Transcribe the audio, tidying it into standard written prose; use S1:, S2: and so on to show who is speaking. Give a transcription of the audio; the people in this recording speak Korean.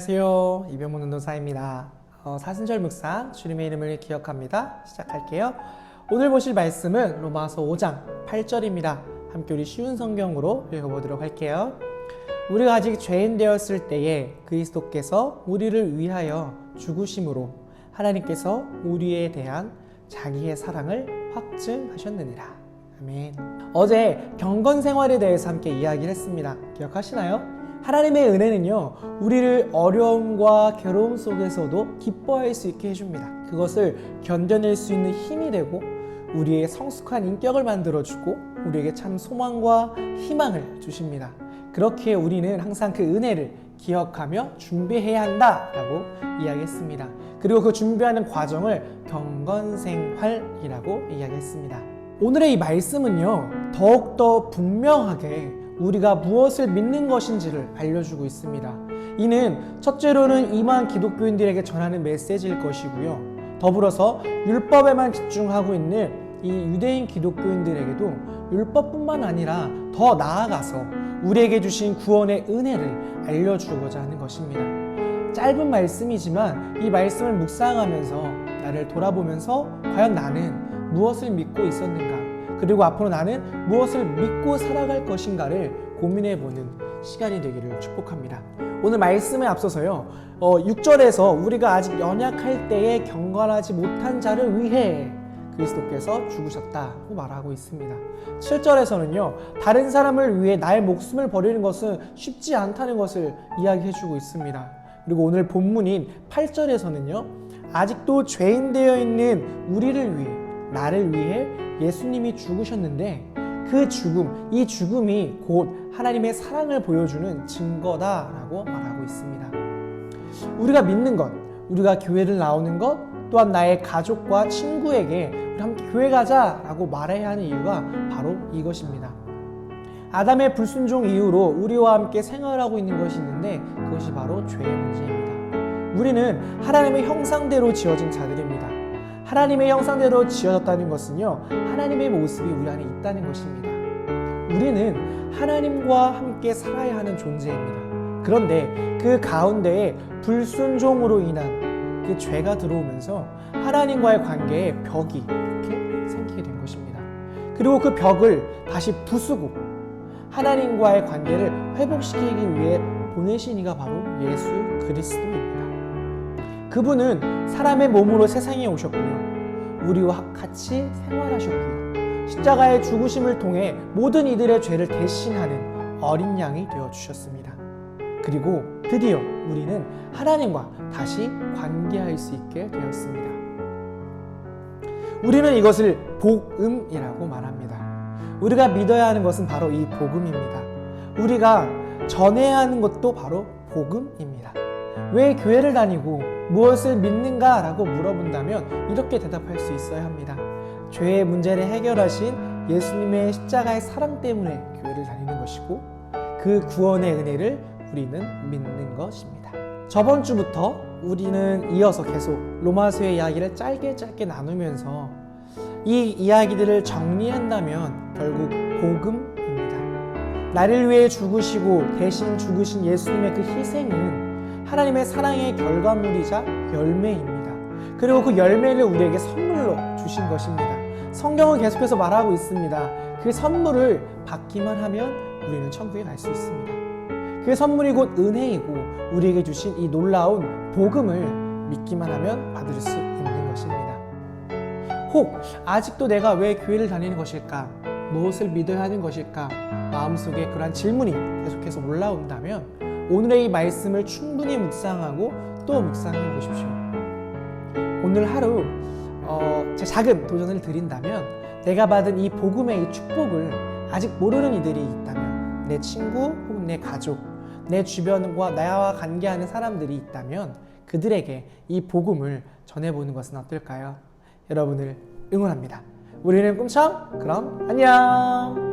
S1: 안녕하세요. 이병문 운동사입니다. 사순절 묵상 주님의 이름을 기억합니다. 시작할게요. 오늘 보실 말씀은 로마서 5장 8절입니다. 함께 우리 쉬운 성경으로 읽어보도록 할게요. 우리가 아직 죄인 되었을 때에 그리스도께서 우리를 위하여 죽으심으로 하나님께서 우리에 대한 자기의 사랑을 확증하셨느니라. 아멘. 어제 경건 생활에 대해서 함께 이야기를 했습니다. 기억하시나요? 하나님의 은혜는요, 우리를 어려움과 괴로움 속에서도 기뻐할 수 있게 해줍니다. 그것을 견뎌낼 수 있는 힘이 되고 우리의 성숙한 인격을 만들어주고 우리에게 참 소망과 희망을 주십니다. 그렇게 우리는 항상 그 은혜를 기억하며 준비해야 한다라고 이야기했습니다. 그리고 그 준비하는 과정을 경건생활이라고 이야기했습니다. 오늘의 이 말씀은요, 더욱더 분명하게 우리가 무엇을 믿는 것인지를 알려주고 있습니다. 이는 첫째로는 이만 기독교인들에게 전하는 메시지일 것이고요. 더불어서 율법에만 집중하고 있는 이 유대인 기독교인들에게도 율법뿐만 아니라 더 나아가서 우리에게 주신 구원의 은혜를 알려주고자 하는 것입니다. 짧은 말씀이지만 이 말씀을 묵상하면서 나를 돌아보면서 과연 나는 무엇을 믿고 있었는가, 그리고 앞으로 나는 무엇을 믿고 살아갈 것인가를 고민해보는 시간이 되기를 축복합니다. 오늘 말씀에 앞서서요, 6절에서 우리가 아직 연약할 때에 경건하지 못한 자를 위해 그리스도께서 죽으셨다고 말하고 있습니다. 7절에서는요, 다른 사람을 위해 나의 목숨을 버리는 것은 쉽지 않다는 것을 이야기해주고 있습니다. 그리고 오늘 본문인 8절에서는요, 아직도 죄인 되어 있는 우리를 위해, 나를 위해 예수님이 죽으셨는데 그 죽음, 이 죽음이 곧 하나님의 사랑을 보여주는 증거다라고 말하고 있습니다. 우리가 믿는 것, 우리가 교회를 나오는 것, 또한 나의 가족과 친구에게 우리 함께 교회 가자라고 말해야 하는 이유가 바로 이것입니다. 아담의 불순종 이후로 우리와 함께 생활하고 있는 것이 있는데 그것이 바로 죄의 문제입니다. 우리는 하나님의 형상대로 지어진 자들입니다. 하나님의 형상대로 지어졌다는 것은요, 하나님의 모습이 우리 안에 있다는 것입니다. 우리는 하나님과 함께 살아야 하는 존재입니다. 그런데 그 가운데에 불순종으로 인한 그 죄가 들어오면서 하나님과의 관계에 벽이 이렇게 생기게 된 것입니다. 그리고 그 벽을 다시 부수고 하나님과의 관계를 회복시키기 위해 보내신 이가 바로 예수 그리스도입니다. 그분은 사람의 몸으로 세상에 오셨고요, 우리와 같이 생활하셨고요, 십자가의 죽으심을 통해 모든 이들의 죄를 대신하는 어린 양이 되어주셨습니다. 그리고 드디어 우리는 하나님과 다시 관계할 수 있게 되었습니다. 우리는 이것을 복음이라고 말합니다. 우리가 믿어야 하는 것은 바로 이 복음입니다. 우리가 전해야 하는 것도 바로 복음입니다. 왜 교회를 다니고 무엇을 믿는가? 라고 물어본다면 이렇게 대답할 수 있어야 합니다. 죄의 문제를 해결하신 예수님의 십자가의 사랑 때문에 교회를 다니는 것이고 그 구원의 은혜를 우리는 믿는 것입니다. 저번 주부터 우리는 이어서 계속 로마서의 이야기를 짧게 나누면서 이 이야기들을 정리한다면 결국 복음입니다. 나를 위해 죽으시고 대신 죽으신 예수님의 그 희생은 하나님의 사랑의 결과물이자 열매입니다. 그리고 그 열매를 우리에게 선물로 주신 것입니다. 성경은 계속해서 말하고 있습니다. 그 선물을 받기만 하면 우리는 천국에 갈 수 있습니다. 그 선물이 곧 은혜이고 우리에게 주신 이 놀라운 복음을 믿기만 하면 받을 수 있는 것입니다. 혹 아직도 내가 왜 교회를 다니는 것일까? 무엇을 믿어야 하는 것일까? 마음속에 그러한 질문이 계속해서 올라온다면 오늘의 이 말씀을 충분히 묵상하고 또 묵상해 보십시오. 오늘 하루 제 작은 도전을 드린다면 내가 받은 이 복음의 이 축복을 아직 모르는 이들이 있다면, 내 친구 혹은 내 가족, 내 주변과 나와 관계하는 사람들이 있다면 그들에게 이 복음을 전해보는 것은 어떨까요? 여러분을 응원합니다. 우리는 꿈청? 그럼 안녕!